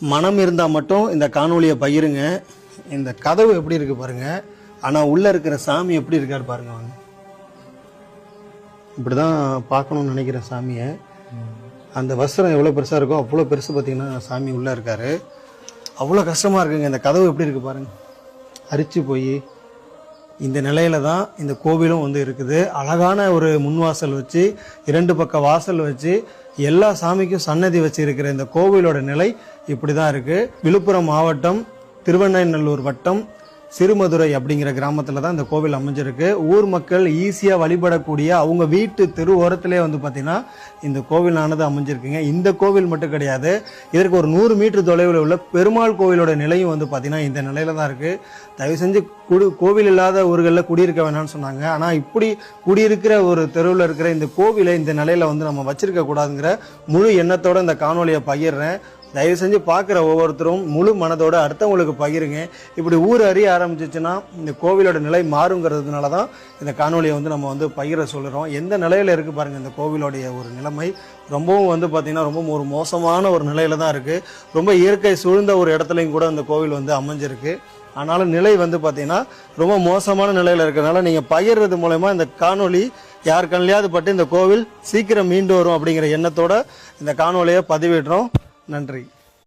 மனம் இருந்தால் மட்டும் இந்த காணொலியை பகிருங்க. இந்த கதவு எப்படி இருக்கு பாருங்க, ஆனால் உள்ளே இருக்கிற சாமி எப்படி இருக்காரு பாருங்க. வாங்க, இப்படி தான் பார்க்கணும்னு நினைக்கிற சாமியை. அந்த வஸ்திரம் எவ்வளோ பெருசாக இருக்கோ அவ்வளோ பெருசு. பார்த்தீங்கன்னா சாமி உள்ளே இருக்காரு. அவ்வளோ கஷ்டமாக இருக்குங்க. இந்த கதவு எப்படி இருக்குது பாருங்க, அரிச்சு போய் இந்த நிலையில தான் இந்த கோவிலும் வந்து இருக்குது. அழகான ஒரு முன்வாசல் வச்சு 2 பக்க வாசல் வச்சு எல்லா சாமிக்கும் சன்னதி வச்சு இருக்கிற இந்த கோவிலோட நிலை இப்படி தான் இருக்கு. விழுப்புரம் மாவட்டம் திருவெண்ணநல்லூர் வட்டம் சிறுமதுரை அப்படிங்கிற கிராமத்தில் தான் இந்த கோவில் அமைஞ்சிருக்கு. ஊர் மக்கள் ஈஸியாக வழிபடக்கூடிய அவங்க வீட்டு தெரு ஓரத்திலே வந்து பார்த்தீங்கன்னா இந்த கோவிலானது அமைஞ்சிருக்குங்க. இந்த கோவில் மட்டும் கிடையாது, இதற்கு ஒரு 100 மீட்டர் தொலைவில் உள்ள பெருமாள் கோவிலோட நிலையும் வந்து பார்த்தீங்கன்னா இந்த நிலையில தான் இருக்குது. தயவு செஞ்சு கோவில் இல்லாத ஊர்களில் குடியிருக்க வேணாம்னு சொன்னாங்க. ஆனால் இப்படி குடியிருக்கிற ஒரு தெருவில் இருக்கிற இந்த கோவிலை இந்த நிலையில வந்து நம்ம வச்சிருக்க கூடாதுங்கிற முழு எண்ணத்தோட இந்த காணொலியை பகிர்றேன். தயவு செஞ்சு பார்க்குற ஒவ்வொருத்தரும் முழு மனதோட அடுத்தவங்களுக்கு பகிருங்க. இப்படி ஊர் அறிய ஆரம்பிச்சிச்சுன்னா இந்த கோவிலோட நிலை மாறுங்கிறதுனால தான் இந்த காணொலியை வந்து நம்ம வந்து பகிர சொல்லுறோம். எந்த நிலையில இருக்கு பாருங்க இந்த கோவிலோடைய ஒரு நிலைமை. ரொம்பவும் வந்து பார்த்தீங்கன்னா ரொம்ப ஒரு மோசமான ஒரு நிலையில தான் இருக்கு. ரொம்ப இயற்கை சூழ்ந்த ஒரு இடத்துலையும் கூட இந்த கோவில் வந்து அமைஞ்சிருக்கு. ஆனாலும் நிலை வந்து பார்த்தீங்கன்னா ரொம்ப மோசமான நிலையில இருக்கிறதுனால நீங்கள் பகிர்றது மூலமா இந்த காணொலி யார் கண்ணிலையாவது பட்டு இந்த கோவில் சீக்கிரம் மீண்டு வரும் அப்படிங்கிற எண்ணத்தோட இந்த காணொலியை பதிவிடுறோம். நன்றி.